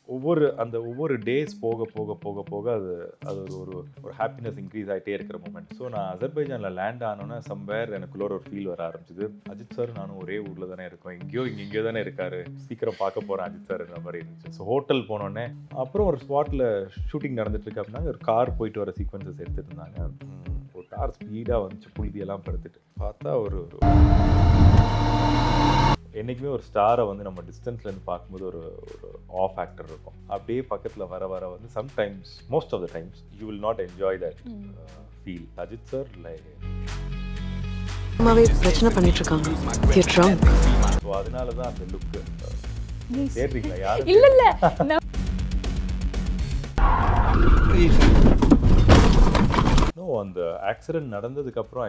ஒவ்வொரு டேஸ் போக போக போக போக அது ஒரு ஒரு ஹாப்பினஸ் இன்க்ரீஸ் ஆகிட்டே இருக்கிற மூமெண்ட். ஸோ நான் அசர்பைஜானில் லேண்ட் ஆனோன்னா சம்வேர் எனக்குள்ள ஒரு ஃபீல் வர ஆரம்பிச்சிது. அஜித் சார் நானும் ஒரே ஊரில் தானே இருக்கோம், எங்கேயோ தானே இருக்காரு, சீக்கிரம் பார்க்க போகிறேன் அஜித் சார்ன்ற மாதிரி இருந்துச்சு. ஸோ ஹோட்டல் போனோடனே அப்புறம் ஒரு ஸ்பாட்டில் ஷூட்டிங் நடந்துட்டு இருக்கு அப்படின்னா ஒரு கார் போயிட்டு வர சீக்வன்சஸ் எடுத்துட்டு இருந்தாங்க. ஒரு கார் ஸ்பீடாக வந்துச்சு, புழுதியெல்லாம் படுத்துட்டு பார்த்தா ஒரு என்றைக்குமே ஒரு ஸ்டாரை வந்து நம்ம டிஸ்டன்ஸ்லேருந்து பார்க்கும்போது ஒரு ஆஃப் ஆக்டர் இருக்கும். அப்படியே பக்கத்தில் வர வர வந்து sometimes, most of the times you will not enjoy that feel. Ajith sir like பிரச்சனை பண்ணிட்டு இருக்காங்க. ஸோ அதனால தான் அந்த லுக்கு தேடுறீங்களா யாரும்? இல்ல அந்த ஆக்சிடென்ட் நடந்ததுக்கப்புறம்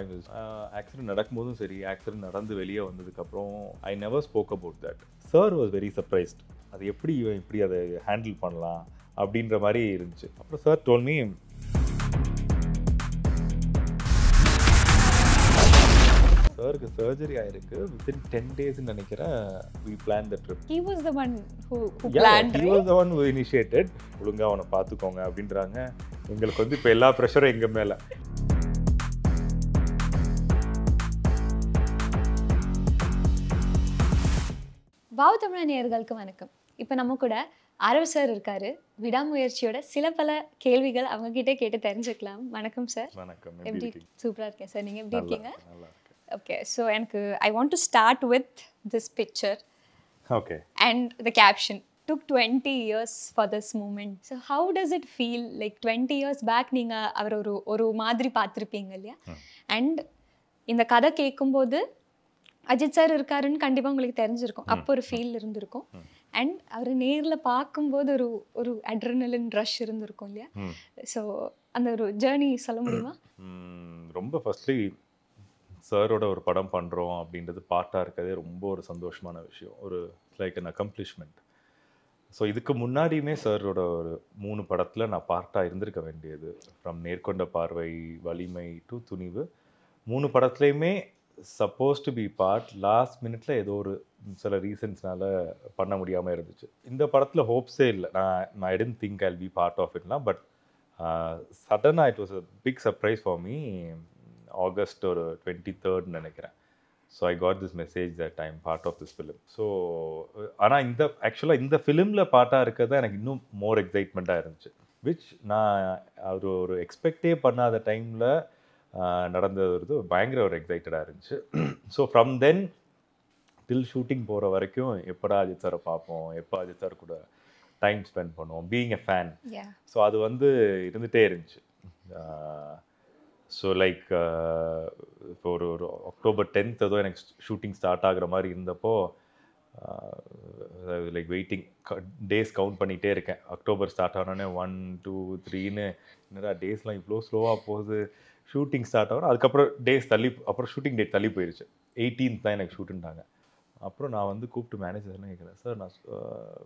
ஆக்சிடென்ட் நடக்கும்போதும் சரி, ஆக்சிடென்ட் நடந்து வெளியே வந்ததுக்கப்புறம் ஐ never spoke about that. Sir was very surprised. அது எப்படி அதை ஹேண்டில் பண்ணலாம் அப்படின்ற மாதிரி இருந்துச்சு. அப்புறம் சார் டோல் மீ சாருக்கு சர்ஜரி ஆயிருக்கு. within 10 days நினைக்கிறேன் we planned the trip. he was the one who planned, he was the one who initiated. ஒழுங்கா அவனை பார்த்துக்கோங்க அப்படின்றாங்க. எங்களுக்கு வந்து இப்போ எல்லா ப்ரெஷரும் எங்க மேல. வாவ் தமிழ் நேயர்களுக்கு வணக்கம். இப்போ நம்ம கூட அரவ் சார் இருக்காரு. விடாமுயற்சியோட சில பல கேள்விகள் அவங்க கிட்டே கேட்டு தெரிஞ்சுக்கலாம். வணக்கம் சார். வணக்கம். எப்படி? சூப்பரா இருக்கேன் சார். நீங்க எப்படி இருக்கீங்க? நல்லா இருக்கேன். Okay, so I want to start with this picture. Okay. And the caption took 20 years for this moment. So how does it feel like 20 years back நீங்க அவர் ஒரு மாதிரி பார்த்திருப்பீங்க இல்லையா? And இந்த கதை கேட்கும்போது அஜித் சார் இருக்காருன்னு கண்டிப்பா உங்களுக்கு தெரிஞ்சிருக்கும். அப்போ ஒரு ஃபீல் இருந்திருக்கும். அண்ட் அவர் நேர்ல பார்க்கும்போது ஒரு அட்ரினலின் ரஷ் இருந்திருக்கும் இல்லையா? ஸோ அந்த ஒரு ஜேர்னி சொல்ல முடியுமா? ரொம்ப ஃபர்ஸ்ட்லி சாரோட ஒரு படம் பண்ணுறோம் அப்படின்றது பார்ட்டாக இருக்கிறதே ரொம்ப ஒரு சந்தோஷமான விஷயம். ஒரு லைக் அன் அக்கம்ப்ளிஷ்மெண்ட். ஸோ இதுக்கு முன்னாடியுமே சாரோட ஒரு 3 படத்தில் நான் பார்ட்டாக இருந்திருக்க வேண்டியது. ஃப்ரம் நேர்கொண்ட பார்வை, வலிமை டு துணிவு, 3 படத்துலையுமே supposed to be part. Last மினிட்ல ஏதோ ஒரு சில ரீசன்ஸ்னால பண்ண முடியாமல் இருந்துச்சு. இந்த படத்தில் ஹோப்ஸே இல்லை. நான் I didn't think I'll be part of இட்லாம். பட் சடனாக it was a big surprise for me. August ஒரு 23rd நினைக்கிறேன். So I got this message that I am part of this film. So ஆனால் ஆக்சுவலாக இந்த ஃபிலிமில் பார்ட்டாக இருக்கிறது தான் எனக்கு இன்னும் மோர் எக்ஸைட்மெண்ட்டாக இருந்துச்சு. விச் நான் ஒரு எக்ஸ்பெக்டே பண்ணாத டைமில் நடந்தது பயங்கர ஒரு எக்ஸைட்டடாக இருந்துச்சு. So from then till shooting போகிற வரைக்கும் எப்படா அஜித் சாரை பார்ப்போம், எப்போ அஜித் சார் கூட டைம் ஸ்பெண்ட் பண்ணுவோம், பீயிங் எ ஃபேன். ஸோ அது வந்து இருந்துகிட்டே இருந்துச்சு. ஸோ லைக் இப்போ ஒரு அக்டோபர் 10th ஏதோ எனக்கு ஷூட்டிங் ஸ்டார்ட் ஆகுற மாதிரி இருந்தப்போ லைக் வெயிட்டிங் டேஸ் கவுண்ட் பண்ணிகிட்டே இருக்கேன். அக்டோபர் ஸ்டார்ட் ஆனோடனே 1 2 3ன்னு என்னடா டேஸ்லாம் இவ்வளோ ஸ்லோவாக போகுது, ஷூட்டிங் ஸ்டார்ட் ஆகும். அதுக்கப்புறம் டேஸ் அப்புறம் ஷூட்டிங் டேட் தள்ளி போயிடுச்சு. 18th தான் எனக்கு ஷூட்டுன்ட்டாங்க. அப்புறம் நான் வந்து கூப்பிட்டு மேனேஜர்னு கேட்குறேன், சார் நான்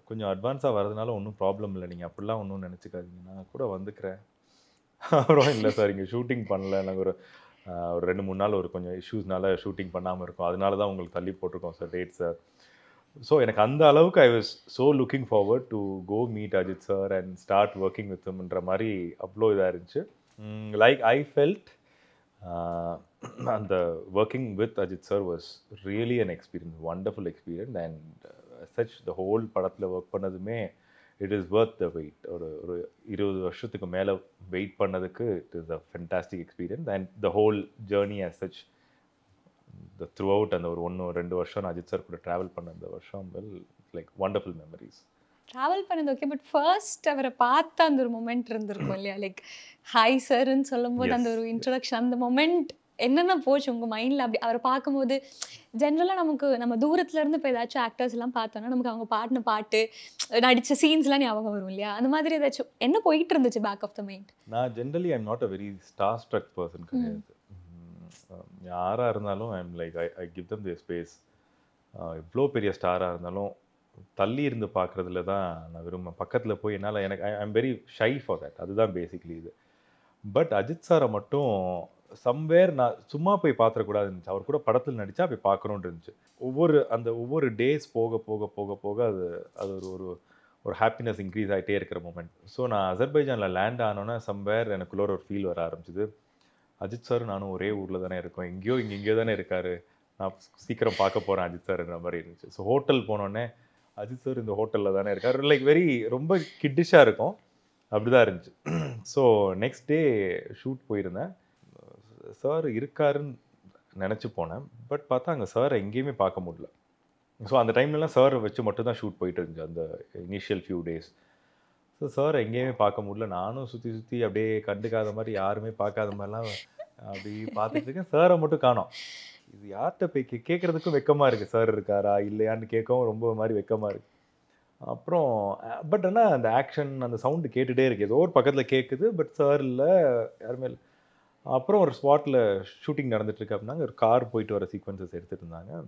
கொஞ்சம் அட்வான்ஸாக வரதுனால ஒன்றும் ப்ராப்ளம் இல்லை, நீங்கள் அப்படிலாம் ஒன்றும் நினச்சிக்காதீங்க, நான் கூட வந்துக்கிறேன். அப்புறம் இல்லை சார் இங்கே ஷூட்டிங் பண்ணல, நாங்கள் ஒரு 2-3 நாள் ஒரு கொஞ்சம் இஷ்யூஸ்னால ஷூட்டிங் பண்ணாமல் இருக்கோம், அதனால தான் உங்களுக்கு தள்ளி போட்டிருக்கோம் சார் டேட் சார். ஸோ எனக்கு அந்த அளவுக்கு I was so looking forward to go meet Ajith sir and start working with ஹிம்ன்ற மாதிரி அவ்வளோ இதாக இருந்துச்சு. லைக் ஐ ஃபெல்ட் அந்த working with Ajith sir was really an experience, wonderful experience. And such the whole படத்தில் ஒர்க் பண்ணதுமே it is worth the wait. ஒரு 20 வருஷத்துக்கு மேலே வெயிட் பண்ணதுக்கு it is a fantastic experience. And the whole journey as such the throughout அந்த ஒரு 1-2 வருஷம் நான் அஜித் சார் கூட ட்ராவல் பண்ண அந்த வருஷம் லைக் வண்டர்ஃபுல் மெமரிஸ். ட்ராவல் பண்ணது ஓகே, பட் ஃபர்ஸ்ட் அவரை பார்த்த அந்த ஒரு மொமெண்ட் இருந்திருக்கும் இல்லையா? லைக் ஹாய் சார்ன்னு சொல்லும் போது அந்த ஒரு இன்ட்ரடக்ஷன், அந்த மொமெண்ட் என்னென்ன போச்சு உங்கள் மைண்டில்? அப்படி அவரை பார்க்கும்போது ஜென்ரலாக நம்ம தூரத்துலேருந்து இப்போ ஏதாச்சும் ஆக்டர்ஸ் எல்லாம் பார்த்தோன்னா நமக்கு அவங்க பாடின பாட்டு, நடித்த சீன்ஸ்லாம் ஞாபகம் வரும் இல்லையா? அந்த மாதிரி ஏதாச்சும் என்ன போயிட்டு இருந்துச்சு பேக் ஆஃப் த மைண்ட்? நான் generally I am not a very star struck person கிடையாது. யாராக இருந்தாலும் I am like I give them the space. எவ்வளோ பெரிய ஸ்டாராக இருந்தாலும் தள்ளி இருந்து பார்க்குறதுல தான் நான் விரும்புவேன். பக்கத்தில் போய் என்னால் I am very shy for that. அதுதான் பேசிக்லி இது. பட் அஜித் சாரை மட்டும் சம்வேர் நான் சும்மா போய் பார்த்துடக்கூடாது இருந்துச்சு. அவர் கூட படத்தில் நடித்தா போய் பார்க்கணுன்னு இருந்துச்சு. ஒவ்வொரு டேஸ் போக போக போக போக அது ஒரு ஒரு ஹாப்பினஸ் இன்க்ரீஸ் ஆகிட்டே இருக்கிற மூமெண்ட். ஸோ நான் அசர்பைஜானில் லேண்ட் ஆனோன்னா சம்வேர் எனக்குள்ள ஒரு ஃபீல் வர ஆரம்பிச்சிது. அஜித் சார் நானும் ஒரே ஊரில் தானே இருக்கோம், எங்கேயோ தானே இருக்காரு, நான் சீக்கிரம் பார்க்க போகிறேன் அஜித் சார்ன்ற மாதிரி இருந்துச்சு. ஸோ ஹோட்டல் போனோடனே அஜித் சார் இந்த ஹோட்டலில் தானே இருக்கார், லைக் வெரி ரொம்ப கிட்டிஷாக இருக்கும், அப்படி தான் இருந்துச்சு. ஸோ நெக்ஸ்ட் டே ஷூட் போயிருந்தேன், சார் இருக்காருன்னு நினச்சி போனேன். பட் பார்த்தா அங்கே சாரை எங்கேயுமே பார்க்க முடியல. ஸோ அந்த டைம்லலாம் சாரை வச்சு மட்டும்தான் ஷூட் போயிட்டு இருந்துச்சு அந்த initial few days. So sir எங்கேயுமே பார்க்க முடியல. நானும் சுற்றி அப்படியே கண்டுக்காத மாதிரி, யாருமே பார்க்காத மாதிரிலாம் அப்படி பார்த்துட்டு இருக்கேன். சாரை மட்டும் காணோம். இது யார்கிட்ட போய் கேட்குறதுக்கும் வெக்கமாக இருக்குது, சார் இருக்காரா இல்லையான்னு கேட்கவும் ரொம்ப மாதிரி வெக்கமாக இருக்குது. அப்புறம் பட் ஆனால் அந்த ஆக்ஷன் அந்த சவுண்டு கேட்டுகிட்டே இருக்குது, ஏதோ ஒரு பக்கத்தில் கேட்குது, பட் சார் இல்லை, யாருமே இல்லை. அப்புறம் ஒரு ஸ்பாட்டில் ஷூட்டிங் நடந்துட்டுருக்கு அப்படின்னா ஒரு கார் போயிட்டு வர சீக்வன்சஸ் எடுத்துகிட்டு இருந்தாங்க.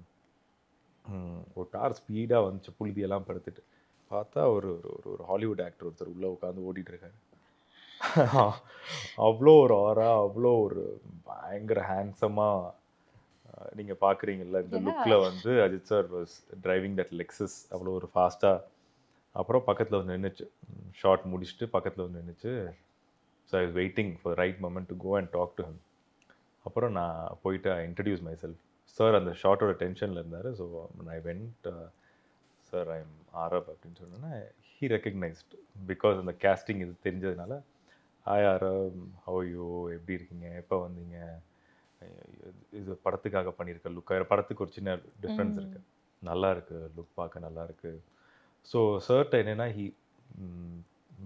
ஒரு கார் ஸ்பீடாக வந்துச்சு, புழுதியெல்லாம் படுத்துட்டு. பார்த்தா ஒரு ஒரு ஹாலிவுட் ஆக்டர் ஒருத்தர் உள்ளே உட்காந்து ஓடிட்டுருக்காரு. அவ்வளோ ஒரு ஆரா, அவ்வளோ ஒரு பயங்கர ஹேண்ட்ஸமாக நீங்கள் பார்க்குறீங்கல்ல இந்த லுக்கில் வந்து Ajith sir was driving that Lexus அவ்வளோ ஒரு ஃபாஸ்ட்டாக. அப்புறம் பக்கத்தில் வந்து நின்றுச்சு, ஷார்ட் முடிச்சுட்டு பக்கத்தில் வந்து நின்றுச்சு. So I was waiting for right moment to go and talk to him. அப்புறம் நான் போயிட்டு இன்ட்ரடியூஸ் மை செல்ஃப். சார் அந்த ஷார்ட்டோட டென்ஷனில் இருந்தார். So I went, sir I am Aarav அப்படின்னு சொன்னோன்னா ஹீ ரெக்கக்னைஸ்ட், பிகாஸ் அந்த கேஸ்டிங் இது தெரிஞ்சதுனால, ஹாய் ஆரப், ஹவ் யூ, எப்படி இருக்கீங்க, எப்போ வந்தீங்க, இது படத்துக்காக பண்ணியிருக்க லுக், படத்துக்கு ஒரு சின்ன டிஃப்ரென்ஸ் இருக்குது, நல்லா இருக்குது லுக், பார்க்க நல்லா இருக்குது. ஸோ சார்ட்ட என்னென்னா he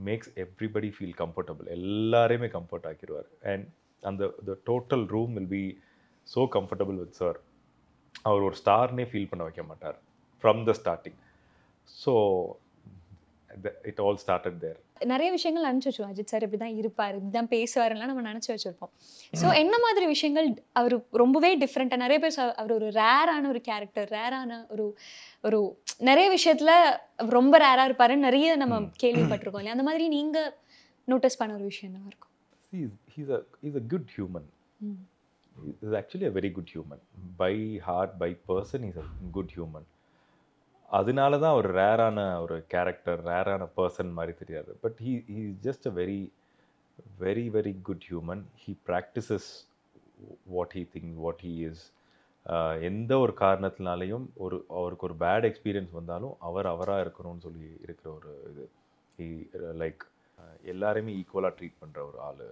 makes everybody feel comfortable, எல்லாரையுமே கம்ஃபர்ட் ஆக்கிடுவார். அண்ட் அந்த total room will be so comfortable with sir. அவர் ஒரு ஸ்டார்னே ஃபீல் பண்ண வைக்க மாட்டார் from the starting. So it all started there. நிறைய விஷயங்கள் நினச்சி வச்சுருவோம், அஜித் சார் இப்படி தான் இருப்பார், இப்படி தான் பேசுவாருலாம் நம்ம நினச்சி வச்சுருப்போம். ஸோ என்ன மாதிரி விஷயங்கள் அவர் ரொம்பவே டிஃப்ரெண்ட்டாக, நிறைய பேர் அவர் ஒரு ரேரான ஒரு கேரக்டர், ரேரான ஒரு ஒரு நிறைய விஷயத்தில் ரொம்ப ரேராக இருப்பாருன்னு நிறைய நம்ம கேள்விப்பட்டிருக்கோம் இல்லையா? அந்த மாதிரி நீங்கள் நோட்டீஸ் பண்ண ஒரு விஷயம் என்ன இருக்கும்? He's a good human. He's actually a very good human. By heart, by person, he's a good human. அதனால தான் ஒரு ரேரான ஒரு கேரக்டர், ரேரான பர்சன் மாதிரி தெரியாது. But he is just a very very very good human. He practices what he thinks, what he is. எந்த ஒரு காரணத்தினாலையும் அவருக்கு ஒரு பேட் எக்ஸ்பீரியன்ஸ் வந்தாலும் அவராக இருக்கணும்னு சொல்லி இருக்கிற ஒரு இது. he லைக் எல்லாரையுமே ஈக்குவலாக ட்ரீட் பண்ணுற ஒரு ஆள்.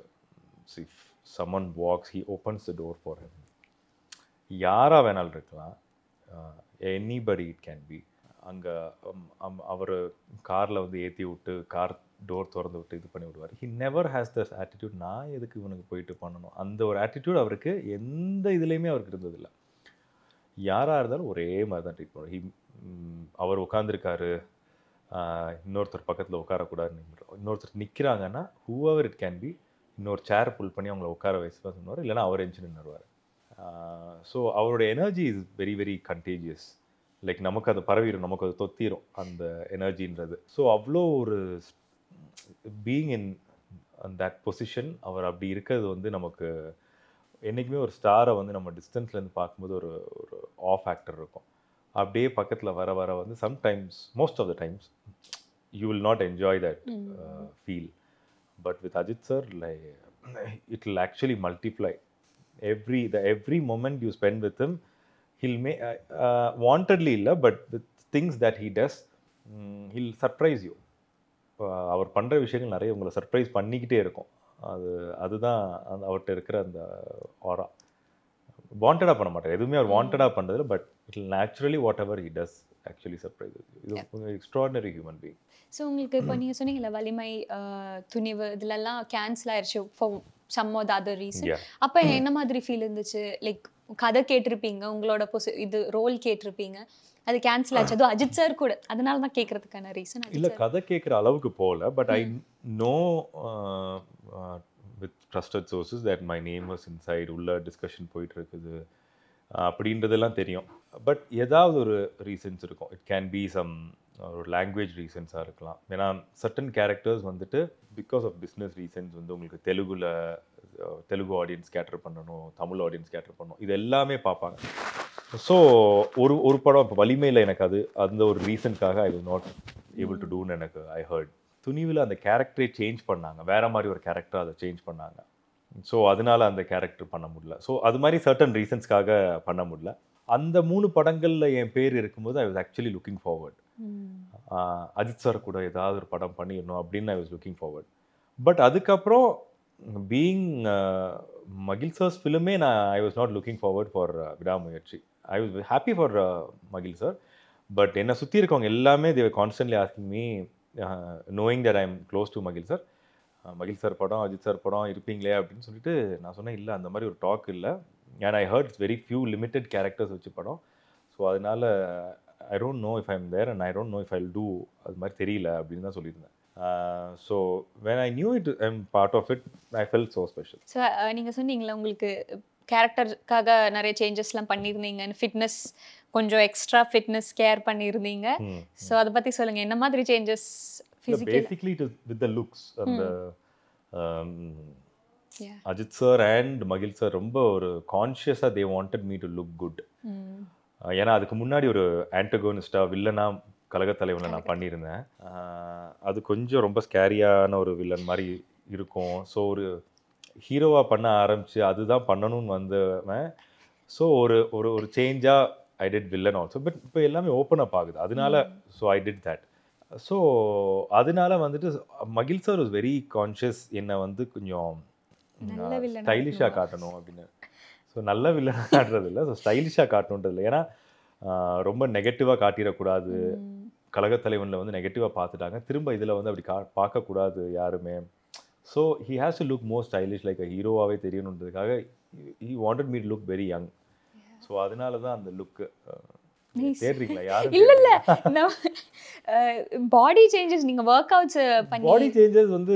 if someone walks, he opens the door for him. யாராக வேணாலும் இருக்கலாம், anybody it can be. அங்கே அவர் காரில் வந்து ஏற்றி விட்டு கார் டோர் திறந்து விட்டு இது பண்ணி விடுவார். He never has this attitude, நான் எதுக்கு இவனுக்கு போயிட்டு பண்ணணும், அந்த ஒரு ஆட்டிடியூட் அவருக்கு எந்த இதுலேயுமே அவருக்கு இருந்ததில்லை. யாராக இருந்தாலும் ஒரே மாதிரி தான் ட்ரீட் பண்ணுவார். அவர் உட்காந்துருக்காரு, இன்னொருத்தர் பக்கத்தில் உட்காரக்கூடாதுன்னு, இன்னொருத்தர் நிற்கிறாங்கன்னா ஹூஎவர் இட் கேன் பி, இன்னொரு சேர் புல் பண்ணி அவங்கள உட்கார வயசு சொன்னார், இல்லைனா அவர் எஞ்சி நின்றுவார். ஸோ அவரோட energy is very very contagious. Like நமக்கு அது பரவிடும், நமக்கு அது தொத்திரும் அந்த எனர்ஜின்றது. ஸோ அவ்வளோ ஒரு பீயிங் இன் தட் பொசிஷன், அவர் அப்படி இருக்கிறது வந்து நமக்கு என்றைக்குமே ஒரு ஸ்டாரை வந்து நம்ம டிஸ்டன்ஸ்லேருந்து பார்க்கும்போது ஒரு ஒரு ஆஃப் ஆக்டர் இருக்கும். அப்படியே பக்கத்தில் வர வர வந்து sometimes, most of the times you will not enjoy that feel. But with Ajit sir, like, it will actually multiply. Every moment you spend with him, he'll make wantedly illa, but with things that he does, he'll surprise you. அவர் பண்ணுற விஷயங்கள் நிறைய உங்களை surprise பண்ணிக்கிட்டே இருக்கும். அதுதான் அவர்கிட்ட இருக்கிற அந்த ஆரா. வாண்டடாக பண்ண மாட்டார், எதுவுமே அவர் வாண்டடாக பண்ணுறதில்ல, but it will naturally whatever he does actually surprise. இது எக்ஸ்ட்ராடினரி ஹியூமன் பீயிங். ஸோ உங்களுக்கு இப்போ நீங்கள் சொன்னீங்கல்ல வலிமை, துணிவு இதிலெல்லாம் கேன்சல் ஆயிடுச்சு for some or the other reason. அப்போ என்ன மாதிரி ஃபீல் இருந்துச்சு? லைக் கதை கேட்டிருப்பீங்க, உங்களோட இது ரோல் கேட்டிருப்பீங்க, அது கேன்சல் ஆச்சு, அதுவும் அஜித் சார் கூட, அதனால தான் கேட்கறதுக்கான ரீசன். இல்லை, கதை கேட்குற அளவுக்கு போகல, but I know with trusted sources that my name was inside, உள்ள டிஸ்கஷன் போயிட்டு இருக்குது அப்படின்றதெல்லாம் தெரியும். பட் ஏதாவது ஒரு ரீசன்ஸ் இருக்கும். இட் கேன் பி சம் ஒரு லாங்குவேஜ் ரீசன்ஸாக இருக்கலாம். ஏன்னா சர்டன் கேரக்டர்ஸ் வந்துட்டு பிகாஸ் ஆஃப் பிஸ்னஸ் ரீசன்ஸ் வந்து உங்களுக்கு தெலுங்கு ஆடியன்ஸ் கேட்டர் பண்ணணும், தமிழ் ஆடியன்ஸ் கேட்டர் பண்ணணும், இது எல்லாமே பார்ப்பாங்க. ஸோ ஒரு படம் இப்போ வலிமையில் எனக்கு அந்த ஒரு ரீசனுக்காக I will not able to டூன்னு எனக்கு ஐ ஹர்ட். துணிவில் அந்த கேரக்டரை சேஞ்ச் பண்ணாங்க, வேற மாதிரி ஒரு கேரக்டர் அதை சேஞ்ச் பண்ணாங்க. ஸோ அதனால அந்த கேரக்டர் பண்ண முடியல. ஸோ அது மாதிரி சர்டன் ரீசன்ஸ்க்காக பண்ண முடியல. அந்த 3 படங்களில் என் பேர் இருக்கும்போது I was actually looking forward. Ajith sir கூட ஏதாவது ஒரு படம் பண்ணிடணும் அப்படின்னு I was looking forward. But அதுக்கப்புறம் பீயிங் மகில் சார்ஸ் ஃபிலிமே I was not looking forward for Vidaamuyarchi. I was happy for மகில் சார். பட் என்னை சுற்றி இருக்கவங்க எல்லாமே they were constantly asking me, knowing that I am close to மகில் sir, மகில் sir படம், Ajith sir படம் இருப்பீங்களே அப்படின்னு சொல்லிட்டு நான் சொன்னேன், இல்லை அந்த மாதிரி ஒரு டாக் இல்லை. And I heard very few limited characters வச்சு படம். ஸோ அதனால I don't know if I am there and I don't know if I will do, அது மாதிரி தெரியல அப்படின்னு தான் சொல்லியிருந்தேன். So when I knew it I am part of it, I felt so special. So நீங்கள் சொன்னீங்களா உங்களுக்கு கேரக்டருக்காக நிறைய சேஞ்சஸ்லாம் பண்ணியிருந்தீங்க, ஃபிட்னஸ் கொஞ்சம் எக்ஸ்ட்ரா ஃபிட்னஸ் கேர் பண்ணியிருந்தீங்க. ஸோ அதை பற்றி சொல்லுங்கள், என்ன மாதிரி changes physically? Basically it is with the looks. அந்த அஜித் சார் அண்ட் மகில் சார் ரொம்ப ஒரு கான்ஷியஸாக they wanted me to look good. ஏன்னா அதுக்கு முன்னாடி ஒரு ஆன்டகோனிஸ்டாக வில்லனா கழகத்தலைவனை நான் பண்ணியிருந்தேன். அது கொஞ்சம் ரொம்ப ஸ்கேரியான ஒரு வில்லன் மாதிரி இருக்கும். ஸோ ஒரு ஹீரோவாக பண்ண ஆரம்பித்து அதுதான் பண்ணணும்னு வந்தவன். ஸோ ஒரு ஒரு ஒரு சேஞ்சாக I did villain also. But இப்போ எல்லாமே ஓப்பன் அப் ஆகுது, அதனால so I did that. So அதனால வந்துட்டு மகில் சார் வாஸ் வெரி கான்ஷியஸ் என்னை வந்து கொஞ்சம் ஸ்டைலிஷாக காட்டணும் அப்படின்னு. ஸோ நல்ல வில்லனாக காட்டுறது இல்லை, ஸோ ஸ்டைலிஷாக காட்டணுன்றது இல்லை. ஏன்னா ரொம்ப நெகட்டிவாக காட்டிடக்கூடாது. கழகத்தலைவனில் வந்து நெகட்டிவாக பார்த்துட்டாங்க, திரும்ப இதில் வந்து அப்படி பார்க்கக்கூடாது யாருமே. So he has to look more stylish, like a ஹீரோவாகவே தெரியணுன்றதுக்காக he wanted me to look very young. So அதனால தான் அந்த லுக்கு தேடுறீங்களா யாரும்? இல்ல இல்ல, பாடி சேஞ்சஸ் நீங்க வொர்க் அவுட்ஸ் பண்ணி. பாடி சேஞ்சஸ் வந்து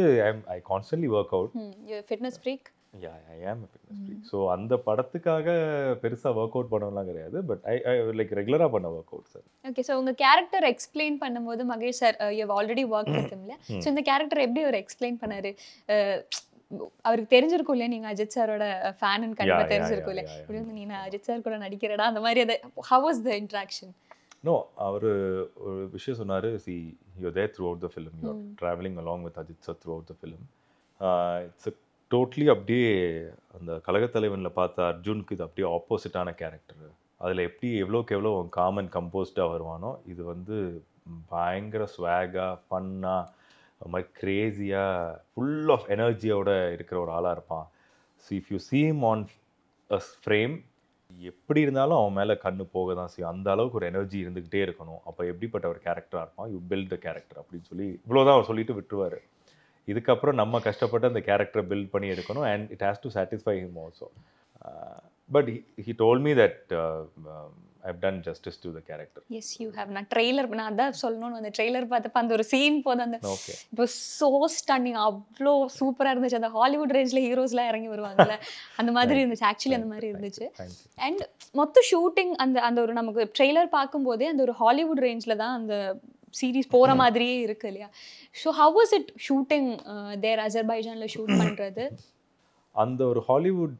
I constantly work out. You fitness freak. Yeah, I am a fitness freak. So அந்த படத்துக்காக பெருசா வொர்க் அவுட் பண்ணலாம் கிடையாது, பட் ஐ லைக் ரெகுலரா பண்ண work out sir. Okay, so உங்க கேரக்டர் எக்ஸ்பிளைன் பண்ணும்போது Mahesh sir you have already work with him இல்ல, ஸோ இந்த கேரக்டர் எப்படி அவர் எக்ஸ்பிளைன் பண்ணாரு? அவருக்கு தெரிஞ்சிருக்கும் இல்லையா நீங்க அஜித் சாரோட ஃபேனுன்னு கண்டிப்பாக தெரிஞ்சிருக்கும் இல்லையா? இப்படி வந்து நீ அஜித் சார் கூட நடிக்கிறடா அந்த மாதிரி, அது how was the interaction? No, அவர் ஒரு விஷயம் சொன்னார், see you there throughout the film, you are travelling along with Ajith sir throughout the film. It's totally அப்படியே அந்த கழகத்தலைவனில் பார்த்த அர்ஜுனுக்கு இது அப்படியே ஆப்போசிட்டான கேரக்டர். அதில் எப்படி எவ்வளோக்கு எவ்வளோ காமன் கம்போஸ்டாக வருவானோ, இது வந்து பயங்கர ஸ்வாகாக ஃபன்னாக ஒரு மாதிரி க்ரேஸியாக ஃபுல் ஆஃப் எனர்ஜியோட இருக்கிற ஒரு ஆளாக இருப்பான். So if you see him on a frame, எப்படி இருந்தாலும் அவன் மேலே கண்ணு போக தான் செய்யும். அந்த அளவுக்கு ஒரு எனர்ஜி இருந்துக்கிட்டே இருக்கணும். அப்போ எப்படிப்பட்ட ஒரு கேரக்டராக இருப்பான், யூ பில்ட் த கேரக்டர் அப்படின்னு சொல்லி இவ்வளோதான் அவர் சொல்லிட்டு விட்டுருவார். இதுக்கப்புறம் நம்ம கஷ்டப்பட்டு அந்த கேரக்டரை பில்ட் பண்ணி எடுக்கணும், and it has to satisfy him also. But he told me that I've done justice to the character. Yes, you have. நான் ட்ரெய்லர் நான் அதான் சொல்லணும்னு அந்த ட்ரெய்லர் பார்த்தப்ப அந்த ஒரு சீன் போது அந்த இப்போ ஸோ ஸ்டன்னிங், அவ்வளோ சூப்பராக இருந்துச்சு. அந்த ஹாலிவுட் ரேஞ்சில் ஹீரோஸ்லாம் இறங்கி வருவாங்கல்ல, அந்த மாதிரி இருந்துச்சு. ஆக்சுவலி அந்த மாதிரி இருந்துச்சு. அண்ட் மொத்த ஷூட்டிங் அந்த அந்த ஒரு நமக்கு ட்ரெய்லர் பார்க்கும்போதே அந்த ஒரு ஹாலிவுட் ரேஞ்சில் தான் அந்த சீரீஸ் போகிற மாதிரியே இருக்கு இல்லையா? So how was it shooting there அசர்பைஜானில் ஷூட் பண்ணுறது? அந்த ஒரு ஹாலிவுட்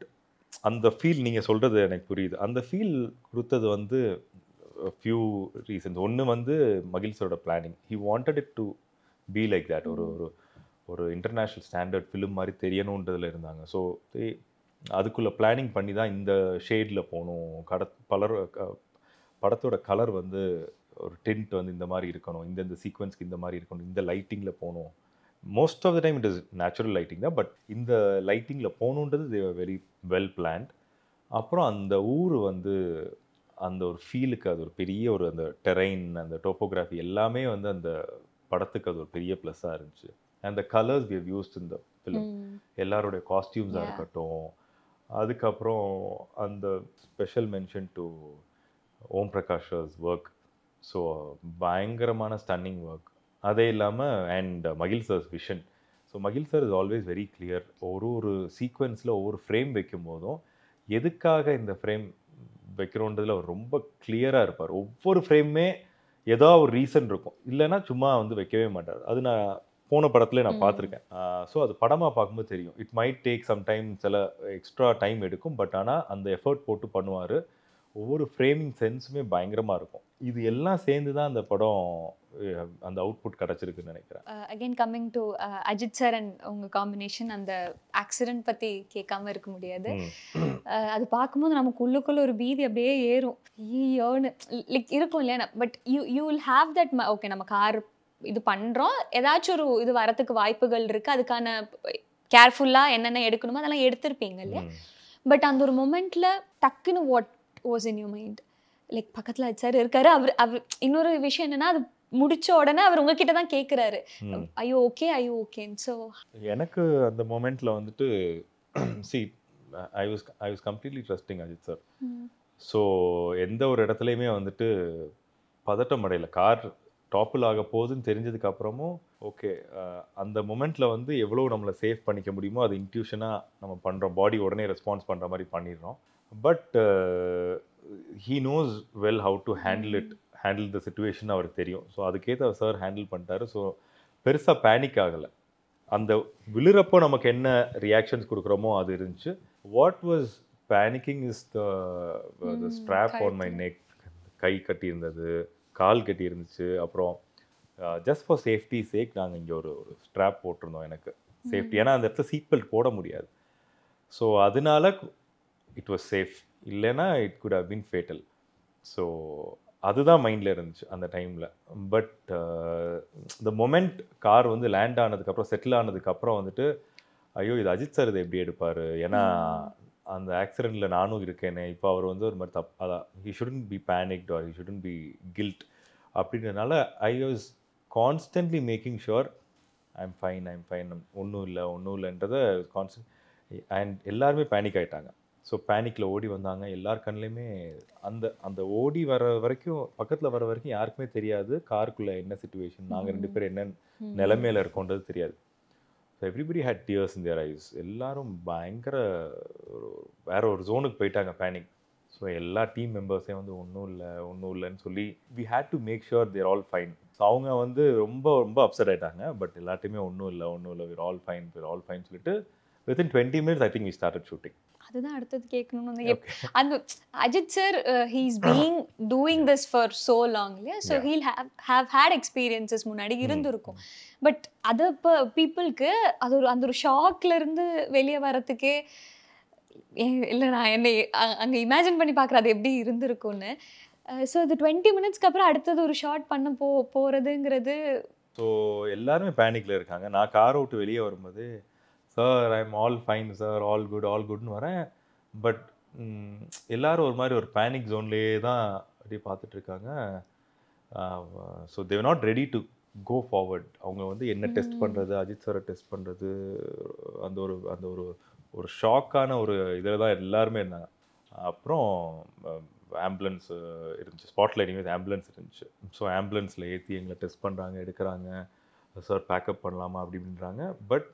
அந்த ஃபீல் நீங்கள் சொல்கிறது எனக்கு புரியுது. அந்த ஃபீல் கொடுத்தது வந்து ஃபியூ ரீசன்ஸ். ஒன்று வந்து மகில் சாரோட planning. He wanted it to be like that. ஒரு ஒரு இன்டர்நேஷ்னல் ஸ்டாண்டர்ட் ஃபிலிம் மாதிரி தெரியணுன்றதில் இருந்தாங்க. ஸோ அதுக்குள்ளே பிளானிங் பண்ணி தான் இந்த ஷேடில் போகணும், படத்தோட கலர் வந்து ஒரு டிண்ட் வந்து இந்த மாதிரி இருக்கணும், இந்த சீக்வன்ஸ்க்கு இந்த மாதிரி இருக்கணும், இந்த லைட்டிங்கில் போகணும். Most of the time it is natural lighting தான், பட் இந்த லைட்டிங்கில் போகணுன்றது they are very well planned. அப்புறம் அந்த ஊர் வந்து அந்த ஒரு ஃபீலுக்கு அது ஒரு பெரிய ஒரு அந்த டெரைன், அந்த டோப்போகிராஃபி எல்லாமே வந்து அந்த படத்துக்கு அது ஒரு பெரிய ப்ளஸ்ஸாக இருந்துச்சு. And the colours we have used in the film, எல்லாருடைய காஸ்டியூம்ஸாக இருக்கட்டும். அதுக்கப்புறம் அந்த special mention to Om Prakash's work. So பயங்கரமான ஸ்டன்னிங் ஒர்க். அதே இல்லாமல் and Magil sir's vision. So மகில் sir is always very clear. ஒரு சீக்வன்ஸில் ஒவ்வொரு ஃப்ரேம் வைக்கும் போதும் எதுக்காக இந்த ஃப்ரேம் வைக்கிறோன்றதில் அவர் ரொம்ப கிளியராக இருப்பார். ஒவ்வொரு ஃப்ரேமுமே ஏதோ ஒரு ரீசன் இருக்கும், இல்லைன்னா சும்மா வந்து வைக்கவே மாட்டார். அது நான் போன படத்துல நான் பார்த்துருக்கேன். ஸோ அது படமாக பார்க்கும்போது தெரியும். It might take some time, சில எக்ஸ்ட்ரா டைம் எடுக்கும், பட் ஆனால் அந்த எஃபர்ட் போட்டு பண்ணுவார். ஒவ்வொரு ஃப்ரேமிங் சென்ஸுமே பயங்கரமாக இருக்கும். இது எல்லாம் சேர்ந்து தான் அந்த படம் அந்த அவுட்புட் கிடச்சிருக்குன்னு நினைக்கிறேன். Again coming to Ajith sir and உங்கள் காம்பினேஷன், அந்த ஆக்சிடென்ட் பற்றி கேட்காம இருக்க முடியாது. அது பார்க்கும்போது நமக்கு உள்ளுக்குள்ள ஒரு பீதி அப்படியே ஏறும், ஐயோன்னு லைக் இருக்கும் இல்லையா. But you will have that, okay நம்ம கார் இது பண்ணுறோம், ஏதாச்சும் ஒரு இது வரத்துக்கு வாய்ப்புகள் இருக்குது, அதுக்கான கேர்ஃபுல்லாக என்னென்ன எடுக்கணுமோ அதெல்லாம் எடுத்திருப்பீங்க இல்லையா. பட் அந்த ஒரு மொமெண்ட்டில் டக்குன்னு what was in you mind? Like பக்கத்தில் அஜித் சார் இருக்காரு, அவர் இன்னொரு விஷயம் என்னன்னா, அது முடிச்ச உடனே அவர் உங்ககிட்ட தான் கேட்குறாரு, ஐயோ ஓகேன்னு. ஸோ எனக்கு அந்த மொமெண்ட்டில் வந்துட்டு see I was completely trusting Ajith sir. So எந்த ஒரு இடத்துலையுமே வந்துட்டு பதட்டம் அடையலை. கார் டாப்பில் ஆக போகுதுன்னு தெரிஞ்சதுக்கு அப்புறமும் ஓகே, அந்த மொமெண்ட்டில் வந்து எவ்வளோ நம்மளை சேஃப் பண்ணிக்க முடியுமோ அது இன்ட்யூஷனாக நம்ம பண்ணுறோம், பாடி உடனே ரெஸ்பான்ஸ் பண்ணுற மாதிரி பண்ணிடுறோம். But he knows well how to handle the situation அவருக்கு தெரியும். ஸோ அதுக்கேற்ற சார் ஹேண்டில் பண்ணிட்டாரு. ஸோ பெருசாக பேனிக் ஆகலை. அந்த விழுறப்போ நமக்கு என்ன ரியாக்ஷன்ஸ் கொடுக்குறோமோ அது இருந்துச்சு. What was panicking is the strap on my neck. கை கட்டி இருந்தது, கால் கட்டி இருந்துச்சு. அப்புறம் ஜஸ்ட் ஃபார் சேஃப்டி சேக் நாங்கள் இங்கே ஒரு ஸ்ட்ராப் போட்டிருந்தோம் எனக்கு சேஃப்டி. ஏன்னா அந்த இடத்துல சீட் பெல்ட் போட முடியாது. ஸோ அதனால இட் வாஸ் சேஃப், இல்லைன்னா it could have been fatal. So அதுதான் மைண்டில் இருந்துச்சு அந்த டைமில். பட் இந்த மொமெண்ட் கார் வந்து லேண்ட் ஆனதுக்கப்புறம், செட்டில் ஆனதுக்கப்புறம் வந்துட்டு ஐயோ இது அஜித் சார் இதை எப்படி எடுப்பார், ஏன்னா அந்த ஆக்சிடெண்ட்டில் நானும் இருக்கேனே, இப்போ அவர் வந்து ஒரு மாதிரி அதான் he shouldn't be panicked or he shouldn't be killed அப்படின்றதுனால I was constantly making sure I'm fine ஒன்றும் இல்லைன்றதை கான்ஸ்டன்ட். அண்ட் எல்லாருமே பேனிக் ஆகிட்டாங்க. ஸோ பேனிக்கில் ஓடி வந்தாங்க. எல்லார் கண்ணிலையுமே அந்த ஓடி வர வரைக்கும், பக்கத்தில் வர வரைக்கும் யாருக்குமே தெரியாது காருக்குள்ளே என்ன சிச்சுவேஷன், நாங்கள் 2 பேரும் என்ன நிலைமையில் இருக்கோன்றது தெரியாது. So everybody had tears in their eyes. எல்லாரும் பயங்கர வேற ஒரு ஜோனுக்கு போயிட்டாங்க, பேனிக். ஸோ எல்லா டீம் மெம்பர்ஸையும் வந்து ஒன்றும் இல்லைன்னு சொல்லி we had to make sure they're all fine. So அவங்க வந்து ரொம்ப அப்செட் ஆகிட்டாங்க. பட் எல்லாத்தையுமே ஒன்றும் இல்லை விர் ஆல் ஃபைன் சொல்லிட்டு within 20 minutes I think we started shooting. அதுதான் அடுத்தது கேட்கணும்னு. அந்த Ajith sir he is being doing this for so long இல்லையா. So he'll have had experiences முன்னாடி இருந்திருக்கும். பட் அது இப்போ பீப்புளுக்கு அது அந்த ஒரு ஷாக்ல இருந்து வெளியே வரத்துக்கே இல்லை, நான் என்னை அங்கே இமேஜின் பண்ணி பார்க்குறேன் அது எப்படி இருந்திருக்கும்னு. ஸோ இது 20 மினிட்ஸ்க்கு அப்புறம் அடுத்தது ஒரு ஷாட் பண்ண போகிறதுங்கிறது. ஸோ எல்லாருமே பேனிக்கில் இருக்காங்க. நான் காரை விட்டு வெளியே வரும்போது sir I'm all fine sir, all குட்னு வரேன். பட் எல்லோரும் ஒரு மாதிரி ஒரு பேனிக் ஜோன்லேயே தான் அப்படியே பார்த்துட்ருக்காங்க. So they're not ready to go forward. அவங்க வந்து என்ன டெஸ்ட் பண்ணுறது, அஜித் சாரை டெஸ்ட் பண்ணுறது, அந்த ஒரு ஷாக்கான ஒரு இதில் தான் எல்லாருமே இருந்தாங்க. அப்புறம் ஆம்புலன்ஸ் இருந்துச்சு, ஸ்பாட்லைட்டிங் வித் ஆம்புலன்ஸ் இருந்துச்சு. ஸோ ஆம்புலன்ஸில் ஏற்றி எங்களை டெஸ்ட் பண்ணுறாங்க, எடுக்கிறாங்க. சார் பேக்கப் பண்ணலாமா அப்படின்றாங்க. பட்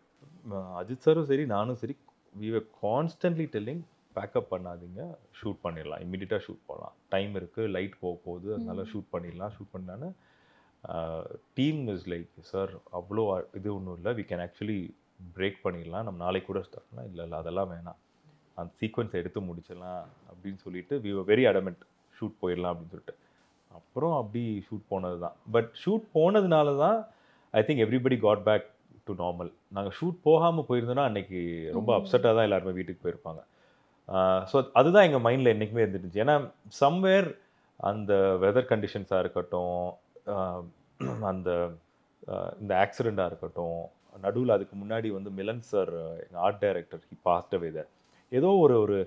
அஜித் சாரும் சரி நானும் சரி we were constantly telling backup பண்ணாதீங்க, ஷூட் பண்ணிடலாம், இம்மிடியட்டாக ஷூட் பண்ணலாம், டைம் இருக்குது, லைட் போகுது, அதனால ஷூட் பண்ணலான்னு டீம் இஸ் லைக் சார் அவ்வளோ இது ஒன்றும் இல்லை, வி கேன் ஆக்சுவலி பிரேக் பண்ணிடலாம், நம்ம நாளைக்கு கூட ஸ்டார்ட் பண்ணலாம். இல்லை அதெல்லாம் வேணாம், அந்த சீக்வன்ஸை எடுத்து முடிச்சிடலாம் அப்படின்னு சொல்லிட்டு we were very adamant, shoot போயிடலாம் அப்படின்னு சொல்லிட்டு. அப்புறம் அப்படி ஷூட் போனது தான். பட் ஷூட் போனதுனால தான் I think everybody got back to normal. நாங்கள் ஷூட் போகாமல் போயிருந்தோன்னா அன்றைக்கி ரொம்ப அப்செட்டாக தான் எல்லாருமே வீட்டுக்கு போயிருப்பாங்க. ஸோ அதுதான் எங்கள் மைண்டில் என்றைக்குமே இருந்துருந்துச்சு. ஏன்னா சம்வேர் அந்த வெதர் கண்டிஷன்ஸாக இருக்கட்டும், அந்த இந்த ஆக்சிடெண்ட்டாக இருக்கட்டும், நடுவில் அதுக்கு முன்னாடி வந்து மிலன் சார் எங்கள் art director he passed away there, ஏதோ ஒரு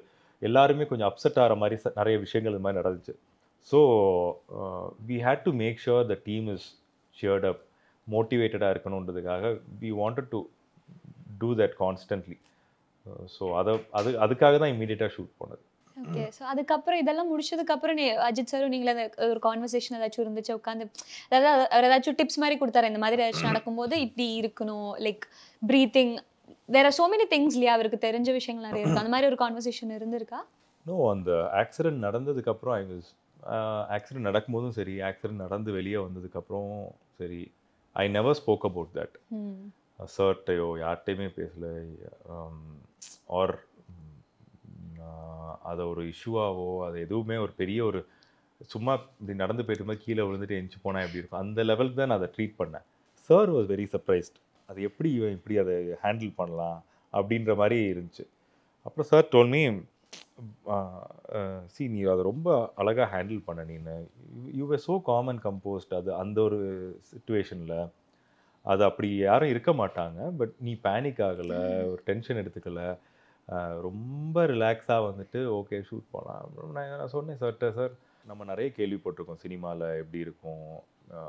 எல்லாருமே கொஞ்சம் அப்செட் ஆகிற மாதிரி நிறைய விஷயங்கள் இது மாதிரி நடந்துச்சு. So we had to make sure the team is cheered up, மோட்டிவேட்டடாக இருக்கணுன்றதுக்காக we wanted to do that constantly. So அதுக்காக தான் இம்மீடியட்டாக ஷூட் போனது. ஓகே. ஸோ அதுக்கப்புறம் இதெல்லாம் முடிச்சதுக்கப்புறம் அஜித் சாரும் நீங்களே ஒரு கான்வர்சேஷன் ஏதாச்சும் இருந்துச்சு உட்காந்து, அதாவது அவர் ஏதாச்சும் டிப்ஸ் மாதிரி கொடுத்தாரு, இந்த மாதிரி ஏதாச்சும் நடக்கும்போது இப்படி இருக்கணும், லைக் ப்ரீத்திங், வேற சோ மெனி திங்ஸ் இல்லையா, அவருக்கு தெரிஞ்ச விஷயங்கள் நிறைய இருக்கு, அந்த மாதிரி ஒரு கான்வர்சேஷன் இருந்திருக்கா? நோ, அந்த ஆக்சிடென்ட் நடந்ததுக்கப்புறம் ஆக்சிடென்ட் நடக்கும்போதும் சரி, ஆக்சிடென்ட் நடந்து வெளியே வந்ததுக்கப்புறம் சரி, I never spoke about that. சர்ட்டையோ யார்கிட்டையுமே பேசலை, ஆர் அதை ஒரு இஷ்யூவாவோ அது எதுவுமே ஒரு பெரிய ஒரு சும்மா இப்படி நடந்து போயிட்டு போது கீழே விழுந்துட்டு எந்திச்சு போனால் எப்படி இருக்கும் அந்த லெவலுக்கு தான் நான் அதை ட்ரீட் பண்ணேன். Sir was very surprised. அது எப்படி இவன் இப்படி அதை ஹேண்டில் பண்ணலாம் அப்படின்ற மாதிரி இருந்துச்சு. அப்புறம் சார் டோல் மீ சி நீ அதை ரொம்ப அழகாக ஹேண்டில் பண்ண நீன்னு you were so calm and composed. அது அந்த ஒரு சுச்சுவேஷனில் அது அப்படி யாரும் இருக்க மாட்டாங்க. பட் நீ பேனிக் ஆகலை, ஒரு டென்ஷன் எடுத்துக்கலை, ரொம்ப ரிலாக்ஸாக வந்துட்டு ஓகே ஷூட் போகலாம். நான் சொன்னேன் சார்கிட்ட, சார் நம்ம நிறைய கேள்விப்பட்டிருக்கோம் சினிமாவில் எப்படி இருக்கும்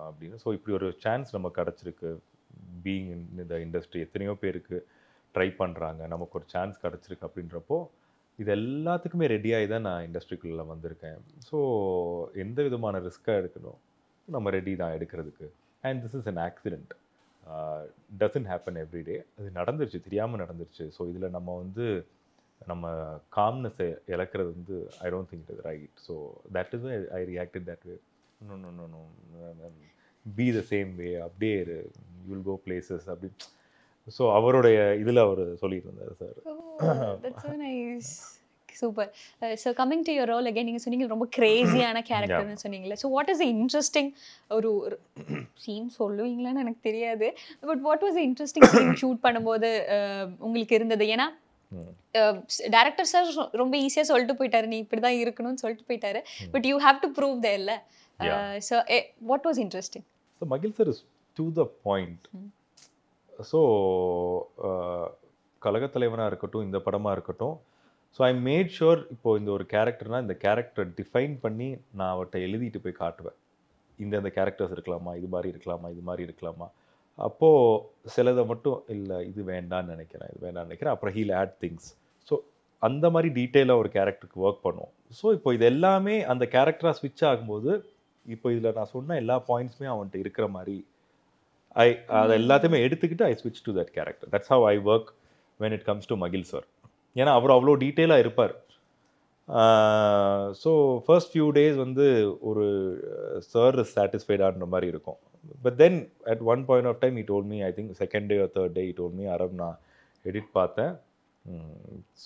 அப்படின்னு. ஸோ இப்படி ஒரு சான்ஸ் நமக்கு கிடச்சிருக்கு, பீயிங் இன் த இண்டஸ்ட்ரி எத்தனையோ பேருக்கு ட்ரை பண்ணுறாங்க, நமக்கு ஒரு சான்ஸ் கிடச்சிருக்கு அப்படின்றப்போ இது எல்லாத்துக்குமே ரெடியாகி தான் நான் இண்டஸ்ட்ரிக்குள்ளே வந்திருக்கேன். ஸோ எந்த விதமான ரிஸ்க்காக எடுக்கணும் நம்ம ரெடி தான் எடுக்கிறதுக்கு. And this is an accident, doesn't happen everyday. அது நடந்துருச்சு, தெரியாமல் நடந்துருச்சு. ஸோ இதில் நம்ம வந்து நம்ம காம்னஸை இழக்கிறது வந்து I don't think it is right. So that is I reacted that way. No no no no be the same way, அப்படியே யூ வில் கோ பிளேசஸ் அப்படி. ஸோ அவருடைய இதில் அவர் சொல்லிட்டு இருந்தார் sir. Super. So coming to your role again, நீங்கள் சொன்னீங்க ரொம்ப கிரேசியான கேரக்டர்னு சொன்னீங்களே. ஸோ வாட் இஸ் இன்ட்ரெஸ்டிங் ஒரு சீன் சொல்லுவீங்களான்னு எனக்கு தெரியாது, but what was interesting scene shoot பண்ணும்போது உங்களுக்கு இருந்தது? ஏன்னா டைரக்டர் சார் ரொம்ப ஈஸியாக சொல்லிட்டு போயிட்டாரு, நீ இப்படி தான் இருக்கணும்னு சொல்லிட்டு போயிட்டாரு, but you have to prove the இல்லை. So what was interesting? So மகில் sir is to the point. So கழகத்தலைவனாக இருக்கட்டும், இந்த படமாக இருக்கட்டும், ஸோ ஐ மேட் ஷுர் இப்போது இந்த ஒரு கேரக்டர்னால் இந்த கேரக்டரை டிஃபைன் பண்ணி நான் அவர்கிட்ட எழுதிட்டு போய் காட்டுவேன். இந்த கேரக்டர்ஸ் இருக்கலாமா, இது மாதிரி இருக்கலாமா, இது மாதிரி இருக்கலாமா. அப்போது சிலதை மட்டும் இல்லை இது வேண்டான்னு நினைக்கிறேன், இது வேண்டான்னு நினைக்கிறேன், அப்புறம் ஹீல் ஆட் திங்ஸ். ஸோ அந்த மாதிரி டீட்டெயிலாக ஒரு கேரக்டருக்கு ஒர்க் பண்ணுவோம். ஸோ இப்போ இது எல்லாமே அந்த கேரக்டராக ஸ்விட்ச் ஆகும்போது இப்போ இதில் நான் சொன்ன எல்லா பாயிண்ட்ஸுமே அவன்கிட்ட இருக்கிற மாதிரி அதை எல்லாத்தையுமே எடுத்துக்கிட்டு ஐ ஸ்விட்ச் to that character. That's how I work when it comes to மகில் sir. ஏன்னா அவர் அவ்வளோ டீட்டெயிலாக இருப்பார். ஸோ ஃபர்ஸ்ட் ஃபியூ டேஸ் வந்து ஒரு சார் சாட்டிஸ்ஃபைடான்ற மாதிரி இருக்கும். But then at one point of time he told me, I think second day or third day he told me, rough நான் எடிட் பார்த்தேன்,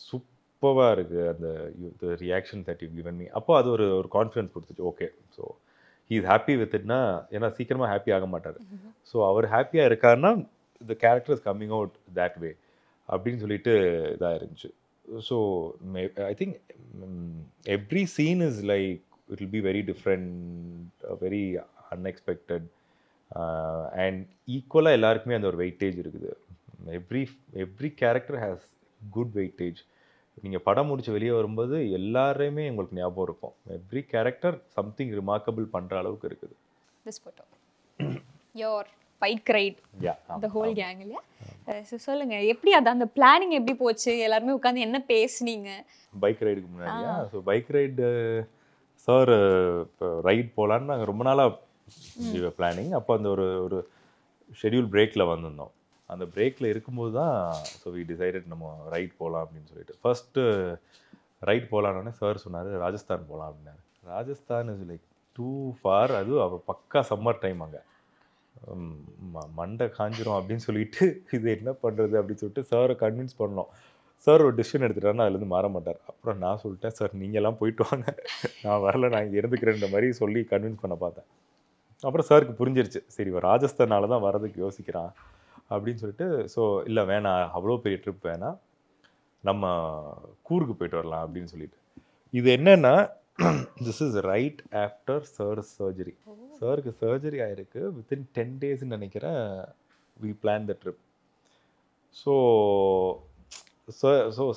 சூப்பராக இருக்குது அந்த reaction that you given me. அப்போ அது ஒரு கான்ஃபிடன்ஸ் கொடுத்துச்சு. Okay so he is happy with itனா, ஏன்னா சீக்கிரமாக ஹாப்பி ஆக மாட்டார். ஸோ அவர் ஹாப்பியாக இருக்காருன்னா the character is coming out that way அப்படின்னு சொல்லிட்டு இதாக இருந்துச்சு. So I think every scene is like it will be very different, very unexpected, and ஈக்குவலாக எல்லாருக்குமே அந்த ஒரு வெயிட்டேஜ் இருக்குது. Every character has good weightage. நீங்கள் படம் முடிச்சு வெளியே வரும்போது எல்லாரையுமே உங்களுக்கு ஞாபகம் இருக்கும். எவ்ரி கேரக்டர் சம்திங் ரிமார்க்கபிள் பண்ணுற அளவுக்கு இருக்குது. This photo your bike ride, the whole gang இல்லையா? ஸோ சொல்லுங்கள், எப்படி அது அந்த பிளானிங் எப்படி போச்சு? எல்லாருமே உட்காந்து என்ன பேசுனீங்க பைக் ரைடுக்கு முன்னாடியா? ஸோ பைக் ரைடு சார் இப்போ ரைட் போகலான்னு நாங்கள் ரொம்ப நாளாக பிளானிங். அப்போ அந்த ஒரு ஷெட்யூல் பிரேக்கில் வந்திருந்தோம். அந்த பிரேக்கில் இருக்கும்போது தான் ஸோ வி டிசைடட் நம்ம ரைட் போகலாம் அப்படின்னு சொல்லிட்டு. ஃபஸ்ட்டு ரைட் போகலான்னே சார் சொன்னார் ராஜஸ்தான் போகலாம் அப்படின்னாரு. Rajasthan is like too far. அதுவும் அவள் பக்கா சம்மர் டைம், அங்கே மண்டை காஞ்சிரும் அப்படின்னு சொல்லிட்டு இது என்ன பண்ணுறது அப்படின்னு சொல்லிட்டு சாரை கன்வின்ஸ் பண்ணோம். சார் ஒரு டிசிஷன் எடுத்துட்டாருன்னா அதுலேருந்து மாற மாட்டார். அப்புறம் நான் சொல்லிட்டேன், சார் நீங்கள்லாம் போயிட்டு வாங்க, நான் வரல, நான் இங்கே இருந்துக்கிறேன்ற மாதிரி சொல்லி கன்வின்ஸ் பண்ண பார்த்தேன். அப்புறம் சாருக்கு புரிஞ்சிருச்சு, சரி ராஜஸ்தானால தான் வரதுக்கு யோசிக்கிறான் அப்படின்னு சொல்லிட்டு. ஸோ இல்லை வேணாம், அவ்வளோ பெரிய ட்ரிப் வேணாம், நம்ம கூர்க்கு போயிட்டு வரலாம் அப்படின்னு சொல்லிட்டு. இது என்னென்னா this is right after sir's surgery. சாருக்கு சர்ஜரி ஆயிருக்கு வித்தின் 10 டேஸ்ன்னு நினைக்கிறேன். We plan the trip. So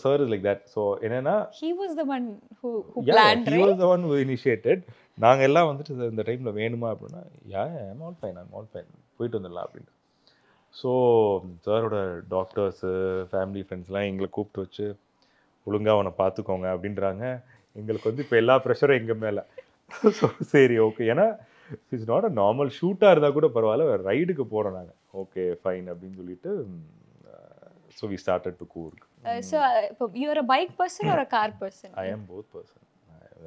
sir is like that. So என்னன்னா he was the one who planned, he was the one who initiated. நாங்கள் எல்லாம் வந்துட்டு இந்த டைமில் வேணுமா அப்படின்னா ஐம் ஆல் ஃபைன் போயிட்டு வந்துடலாம் அப்படின்ட்டு. ஸோ சாரோட டாக்டர்ஸு ஃபேமிலி ஃப்ரெண்ட்ஸ்லாம் எங்களை கூப்பிட்டு வச்சு ஒழுங்காக அவனை பார்த்துக்கோங்க அப்படின்றாங்க. எங்களுக்கு வந்து இப்போ எல்லா ப்ரெஷரும் எங்கள் மேலே. ஸோ சரி ஓகே, ஏன்னா இட்ஸ் நாட் அ நார்மல் ஷூட்டாக இருந்தால் கூட பரவாயில்ல, ரைடுக்கு போகிறோம் நாங்கள், ஓகே ஃபைன் அப்படின்னு சொல்லிட்டு. So we started to Coorg. So இப்போ you are a bike person or a car person? I am both person.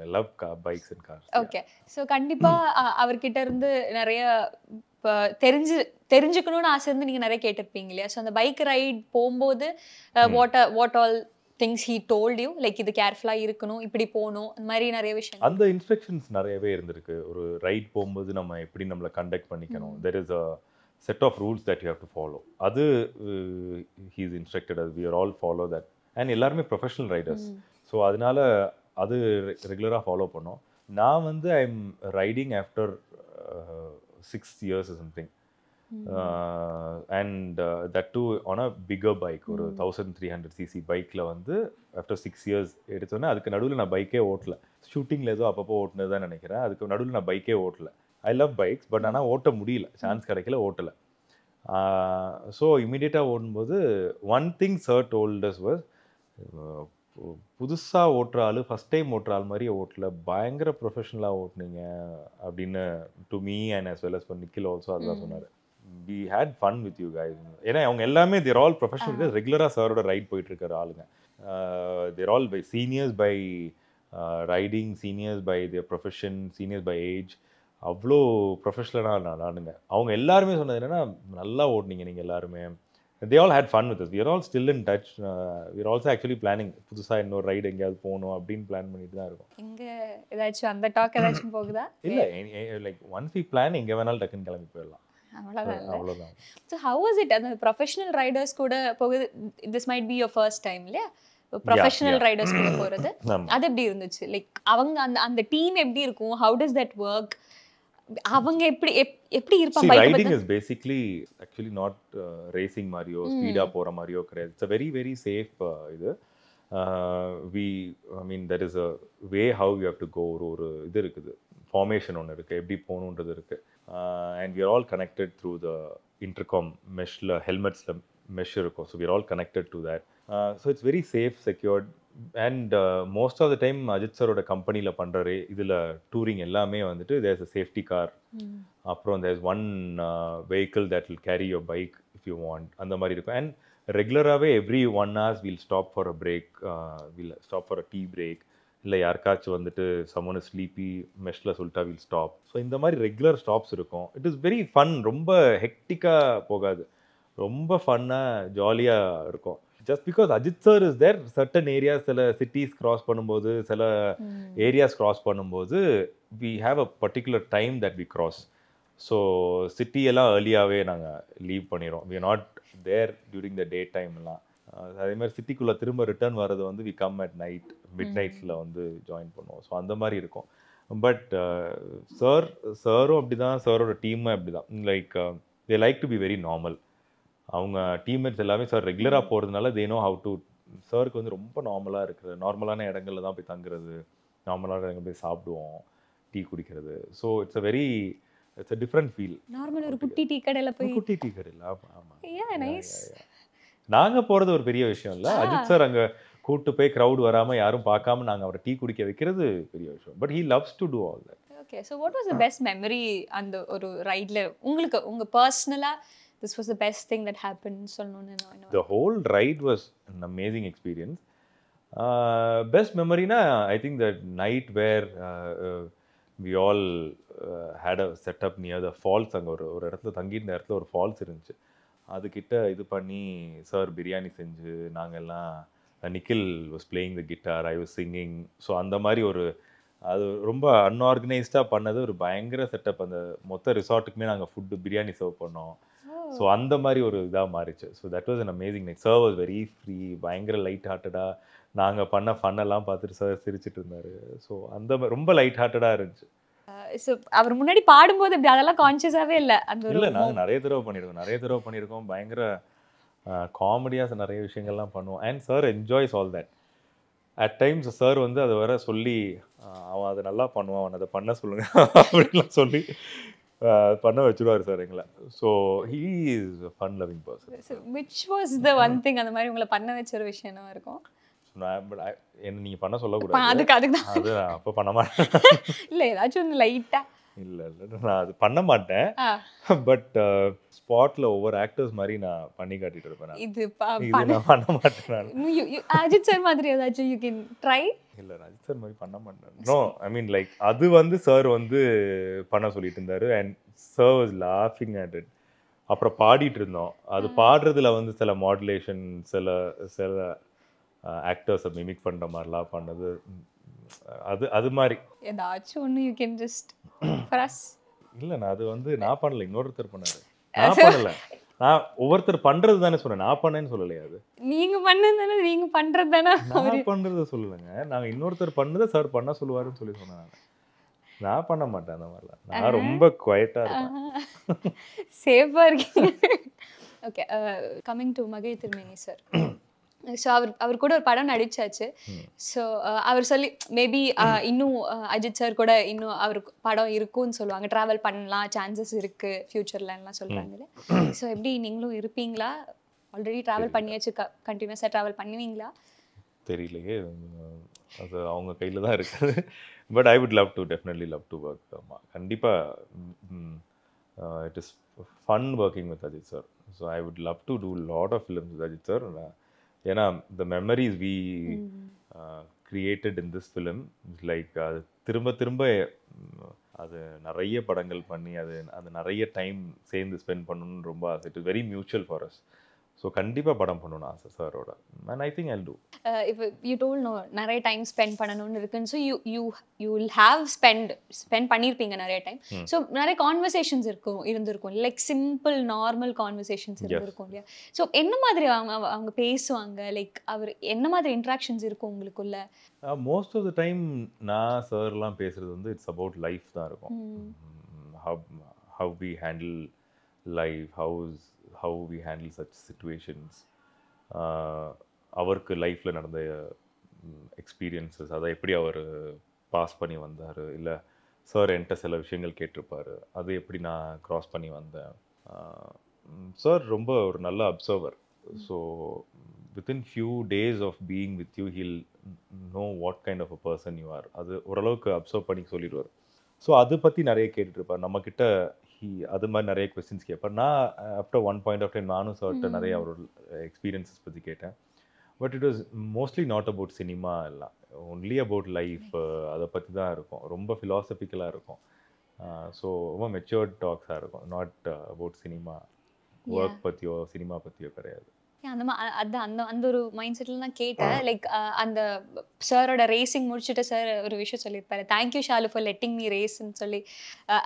I love bikes and cars. Okay. So கண்டிப்பாக அவர்கிட்ட இருந்து நிறைய இப்போ தெரிஞ்சுக்கணும்னு ஆசை இருந்து நீங்கள் நிறைய கேட்டிருப்பீங்க இல்லையா? ஸோ அந்த பைக் ரைட் போகும்போது what all things he told you like இது கேர்ஃபுல்லாக இருக்கணும் இப்படி போகணும் அந்த மாதிரி நிறைய விஷயம் அந்த இன்ஸ்ட்ரக்ஷன்ஸ் நிறையவே இருந்திருக்கு. ஒரு ரைட் போகும்போது நம்ம எப்படி நம்மளை கண்டக்ட் பண்ணிக்கணும். There is a set of rules that you have to follow. அது he is instructed as we are all follow that. And எல்லாருமே ப்ரொஃபஷனல் ரைடர்ஸ். ஸோ அதனால அது ரெகுலராக ஃபாலோ பண்ணோம். நான் வந்து I am riding after 6 years or something. And that too on a bigger bike. ஒரு 1300cc பைக்கில் வந்து ஆஃப்டர் 6 years எடுத்தோன்னே அதுக்கு நடுவில் நான் பைக்கே ஓட்டல. ஷூட்டிங்கில் ஏதோ அப்பப்போ ஓட்டுனது தான் நினைக்கிறேன். அதுக்கு நடுவில் நான் பைக்கே ஓட்டல. ஐ லவ் பைக்ஸ், பட் ஆனால் ஓட்ட முடியல, சான்ஸ் கிடைக்கல, ஓட்டலை. ஸோ இமீடியட்டாக ஓடும்போது one thing sir told us was, புதுசாக ஓட்டுற ஆள், ஃபஸ்ட் டைம் ஓட்டுற ஆள் மாதிரி ஓட்டல, பயங்கர ப்ரொஃபஷனலாக ஓட்டுனீங்க அப்படின்னு to me and as well as for Nikhil also அதுதான் சொன்னார். we had fun with you guys. ஏன்னா அவங்க எல்லாமே தேர் ஆல் ப்ரொஃபஷனல், ரெகுலராக சாரோட ரைட் போயிட்டு இருக்கிற ஆளுங்க. They're all by seniors by riding, seniors by their profession, seniors by age. அவ்வளோ ப்ரொஃபஷனலாக நானுங்க. அவங்க எல்லாருமே சொன்னது என்னென்னா, நல்லா ஓட்டுனீங்க நீங்கள் எல்லாருமே. they all had fun with us. we are all still in touch. we are also actually planning புதுசாக இன்னொரு ரைடு எங்கேயாவது போகணும் அப்படின்னு பிளான் பண்ணிட்டு தான் இருக்கோம். இங்கே ஏதாச்சும் அந்த டாக் ஏதாச்சும் போகுதா? இல்லை, லைக் ஒன்ஸ் வி பிளான் எங்கே வேணாலும் டக்குன்னு கிளம்பி போயிடலாம். அவ்வளோதான். So how was it? அந்த ப்ரொஃபஷனல் ரைடர்ஸ் கூட போகுது, this might be your first time இல்லையா ப்ரொஃபஷனல் ரைடர்ஸ் கூட போகிறது? அது எப்படி இருந்துச்சு? லைக் அவங்க அந்த டீம் எப்படி இருக்கும்? How does that work? அவங்க எப்படி இருப்பாங்க? Riding is basically actually not racing மாதிரியோ ஸ்பீடாக போகிற மாதிரியோ கிடையாது. It's a very very safe இது. I mean there is a way how you have to go. ஒரு இது இருக்குது, ஃபார்மேஷன் ஒன்று இருக்குது, எப்படி போகணுன்றது இருக்குது. And we are all connected through the intercom மெஷ்ல, ஹெல்மெட்ஸில் மெஷ் இருக்கும். So we are all connected to that. So it's very safe, secured. And most of the time Ajith சாரோட கம்பெனியில் பண்ணுற இதில் டூரிங் எல்லாமே வந்துட்டு தேர்ஸ் அ சேஃப்டி கார், அப்புறம் there's one vehicle that will carry your bike if you want, அந்த மாதிரி இருக்கும். அண்ட் ரெகுலராகவே every 1 hour will stop for a break, will stop for a tea break. இல்லை யாருக்காச்சும் வந்துட்டு சம்மன் ஸ்லீப்பி மெஷ்ல சொல்லிட்டா will stop. So இந்த மாதிரி ரெகுலர் ஸ்டாப்ஸ் இருக்கும். It is very fun. ரொம்ப ஹெக்டிக்காக போகாது, ரொம்ப ஃபன்னாக ஜாலியாக இருக்கும். Just because Ajith sir is there, certain areas, சில சிட்டிஸ் கிராஸ் பண்ணும்போது, சில ஏரியாஸ் கிராஸ் பண்ணும்போது we have a particular time that we cross. So சிட்டியெல்லாம் ஏர்லியாகவே நாங்கள் லீவ் பண்ணிடுறோம். We are not there during the day டைம்லாம். அதே மாதிரி சிட்டிக்குள்ளே திரும்ப ரிட்டர்ன் வர்றது வந்து வி கம் அட் நைட், மிட் நைட்ஸில் வந்து ஜாயின் பண்ணுவோம். ஸோ அந்த மாதிரி இருக்கும். பட் சாரும் அப்படி தான், சாரோட டீமும் அப்படி தான். Like they like to be very normal. அவங்க டீம்மேட்ஸ் எல்லாமே சார் ரெகுலராக போகிறதுனால தே நோ ஹவ் டு. சாருக்கு வந்து ரொம்ப நார்மலாக இருக்குது, நார்மலான இடங்கள்ல தான் போய் தங்குறது, நார்மலான இடங்கள் போய் சாப்பிடுவோம், டீ குடிக்கிறது. So it's a different feel. Normal ஒரு குட்டி டீ கடையில் போய், குட்டி டீ கடையில். ஆமாம், நைஸ். நாங்கள் போகிறது ஒரு பெரிய விஷயம் இல்லை. அஜித் சார் அங்கே கூட்டு போய் க்ரௌட் வராமல் யாரும் பார்க்காம நாங்கள் அவரை டீ குடிக்க வைக்கிறது பெரிய விஷயம். But he loves to do all that. Okay, so what was the best memory அந்த ஒரு ரைடில் உங்களுக்கு? உங்கள் பர்சனலாக this was the best thing that happened சொல்லணும்னு நான். The whole ride was an amazing experience. Best memory na, I think that night where we all had a setup near the falls. அங்கே ஒரு இடத்துல தங்கியிருந்த இடத்துல ஒரு ஃபால்ஸ் இருந்துச்சு. அதுக்கிட்ட இது பண்ணி சார் பிரியாணி செஞ்சு நாங்கள்லாம், Nikhil was playing the guitar, I was singing. So அந்த மாதிரி ஒரு, அது ரொம்ப அன்ஆர்கனைஸ்டாக பண்ணது, ஒரு பயங்கர செட்டப். அந்த மொத்த ரிசார்ட்டுக்குமே நாங்கள் ஃபுட்டு பிரியாணி சர்வ் பண்ணோம். ஸோ அந்த மாதிரி ஒரு இதாக மாறிச்சு. So that was an amazing night. Sir was very free, பயங்கர லைட் ஹார்ட்டடாக நாங்கள் பண்ண ஃபன்னெல்லாம் பார்த்துட்டு சார் சிரிச்சிட்டு இருந்தார். ஸோ அந்த ரொம்ப லைட் ஹார்ட்டடாக இருந்துச்சு. ஸோ அவர் முன்னாடி பாடும்போது அப்படி அதெல்லாம் கான்ஷியஸாகவே இல்லை? அந்த இல்லை, நாங்கள் நிறைய தடவை பண்ணியிருக்கோம். பயங்கர காமெடியாக நிறைய விஷயங்கள்லாம் பண்ணுவோம். And sir enjoys all that. At times sir வந்து அதை வர சொல்லி, அவன் அதை நல்லா பண்ணுவான், அவன் அதை பண்ண சொல்லுங்க அப்படின்லாம் சொல்லி பண்ண வச்சுருவார் சார் எங்களை. So he is a fun loving person. Which was the one thing அந்த மாதிரி உங்களை பண்ண வச்ச ஒரு விஷயம் என்ன இருக்கும்? பட் என்ன நீங்கள் பண்ண சொல்லக்கூடாது, அதுக்கு அது அப்போ பண்ண மாட்டேன். இல்லை, ஏதாச்சும் ஒன்று லைட்டாக. இல்லை, நான் அது பண்ண மாட்டேன். பட் ஸ்பாட்டில் ஒவ்வொரு ஆக்டர்ஸ் மாதிரி நான் பண்ணி காட்டிட்டு இருப்பேன். இது நான் பண்ண மாட்டேன். நான் அஜித் சார் மாதிரி ஏதாச்சும் யூ கேன் ட்ரை? இல்லை, அஜித் சார் மாதிரி பண்ண மாட்டேன். நோ, ஐ மீன் லைக் அது வந்து சார் வந்து பண்ண சொல்லிட்டு இருந்தாரு. அண்ட் சார் வாஸ் லாஃபிங் அட் இட். அப்புறம் பாடிட்டு இருந்தோம். அது பாடுறதுல வந்து சில மாடுலேஷன், சில ஆக்டர்ஸை மிமிக் பண்ணுற மாதிரிலாம் பண்ணது அது மாதிரி ஏதாச்சும் ஒன்று you can just for us. இல்லை நான் அது வந்து நான் பண்ணல, இன்னொருத்தர் பண்ணாரு. நான் பண்ணல, நான் ஒவ்வொருத்தர் பண்றது தானே சொன்னேன், நான் பண்ணேன்னு சொல்லலையா? அது நீங்க பண்ணது தானே, நீங்க பண்றது தானே. நான் பண்றத சொல்லலைங்க, நாங்கள் இன்னொருத்தர் பண்ணதை சார் பண்ண சொல்லுவாருன்னு சொல்லி சொன்னேன். நான் பண்ண மாட்டேன் அந்த மாதிரிலாம், நான் ரொம்ப குவைட்டா இருப்பேன். சேஃபா இருக்கீங்க. ஓகே, கமிங் டு மகை திருமேனி சார். ஸோ அவர் கூட ஒரு படம் நடிச்சாச்சு. ஸோ அவர் சொல்லி மேபி இன்னும் அஜித் சார் கூட இன்னும் அவருக்கு படம் இருக்கும்னு சொல்லுவாங்க, ட்ராவல் பண்ணலாம், சான்சஸ் இருக்கு ஃபியூச்சர்லலாம் சொல்றாங்க. ஸோ எப்படி நீங்களும் இருப்பீங்களா? ஆல்ரெடி ட்ராவல் பண்ணியாச்சு, கண்டினியூஸாக ட்ராவல் பண்ணுவீங்களா? தெரியலையே, அது அவங்க கையில் தான் இருக்குது. But I would love to, definitely love to work. ஆமாம், கண்டிப்பாக it is fun working with Ajith sir. So I would love to do lot of films with Ajith sir. ஏன்னா the memories we created in this film like அது திரும்ப திரும்ப அது நிறைய படங்கள் பண்ணி அது நிறைய டைம் சேர்ந்து ஸ்பெண்ட் பண்ணணும்னு ரொம்ப ஆசை. It is very mutual for us. So கண்டிப்பாக படம் பண்ணணும் ஆசை சாரோட. And I think I will two. இப்போ யூ டோல் நோ நிறைய டைம் ஸ்பெண்ட் பண்ணணும்னு இருக்குன்னு. So you will have spend பண்ணியிருப்பீங்க நிறைய டைம். ஸோ நிறைய கான்வர்சேஷன்ஸ் இருந்திருக்கும், லைக் சிம்பிள் நார்மல் கான்வர்சேஷன்ஸ் இருந்திருக்கும் இல்லையா? ஸோ என்ன மாதிரி அவங்க பேசுவாங்க, லைக் அவர் என்ன மாதிரி இன்ட்ராக்ஷன்ஸ் இருக்கும் உங்களுக்குள்ள? மோஸ்ட் ஆஃப் த டைம் நான் சார்லாம் பேசுகிறது வந்து இட்ஸ் அபவுட் லைஃப் தான் இருக்கும். How we handle life, how we handle such situations, அவருக்கு லைஃப்பில் நடந்த எக்ஸ்பீரியன்ஸஸ், அதை எப்படி அவர் பாஸ் பண்ணி வந்தார், இல்லை சார் என்கிட்ட சில விஷயங்கள் கேட்டிருப்பார், அது எப்படி நான் க்ராஸ் பண்ணி வந்தேன். சார் ரொம்ப ஒரு நல்ல observer. So within few days of being with you he'll know what kind of a person you are. அது ஓரளவுக்கு அப்சர்வ் பண்ணி சொல்லிடுவார். ஸோ அதை பற்றி நிறைய கேட்டுட்ருப்பார் நம்மக்கிட்ட. அது மாதிரி நிறைய கொஸ்டின்ஸ் கேட்பார். நான் after one point of time நானும் சார்கிட்ட நிறைய அவரோட எக்ஸ்பீரியன்ஸஸ் பற்றி கேட்டேன். But it was mostly not about cinema, எல்லாம் ஒன்லி அபவுட் லைஃப். அதை பற்றி தான் இருக்கும், ரொம்ப ஃபிலாசபிக்கலாக இருக்கும். ஸோ ரொம்ப மெச்சூர்ட் டாக்ஸாக இருக்கும், நாட் அபவுட் சினிமா, ஒர்க் பற்றியோ சினிமா பற்றியோ கிடையாது. அந்த ஒரு மைண்ட் செட்டில் நான் கேட்டேன். லைக் அந்த சாரோட ரேசிங் முடிச்சுட்டு சார் ஒரு விஷயம் சொல்லியிருப்பாரு, thank you Shalu for letting me ரேஸ்ன்னு சொல்லி.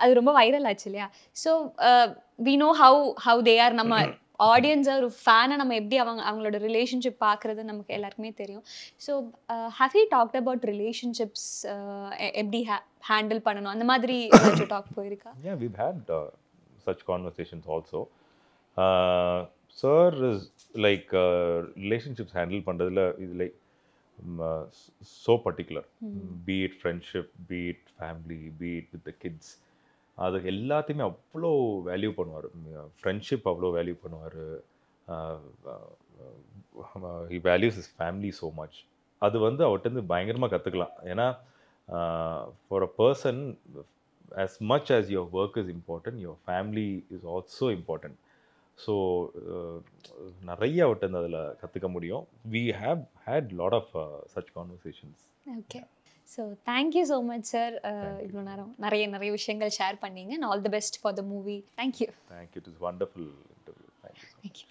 அது ரொம்ப வைரல் ஆச்சு இல்லையா? So we know how they are. நம்ம ஆடியன்ஸை ஒரு ஃபேனை நம்ம எப்படி அவங்களோட ரிலேஷன்ஷிப் பார்க்குறது நமக்கு எல்லாருக்குமே தெரியும். So have you talked about relationships, எப்படி ஹேண்டில் பண்ணணும், அந்த மாதிரி டாக் போயிருக்கா? Yeah, we've had such conversations also. Sir is like relationships handle பண்றதுல is like so particular. Be it friendship, be it family, be it with the kids. அது எல்லாத்தையுமே அவ்வளோ value பண்ணுவார். ஃப்ரெண்ட்ஷிப் அவ்வளோ வேல்யூ பண்ணுவார். he values his family so much. அது வந்து அவர்கிட்ட பயங்கரமாக கற்றுக்கலாம். ஏன்னா for a person, as much as your work is important, your family is also important. So நிறைய அவர்கிட்ட அதில் கற்றுக்க முடியும். We have had lot of such conversations. Okay, so thank you so much sir. இவ்வளோ நேரம் நிறைய விஷயங்கள் ஷேர் பண்ணீங்க. And all the best for the movie. Thank you. Thank you. It was wonderful interview. Thank you. Thank you.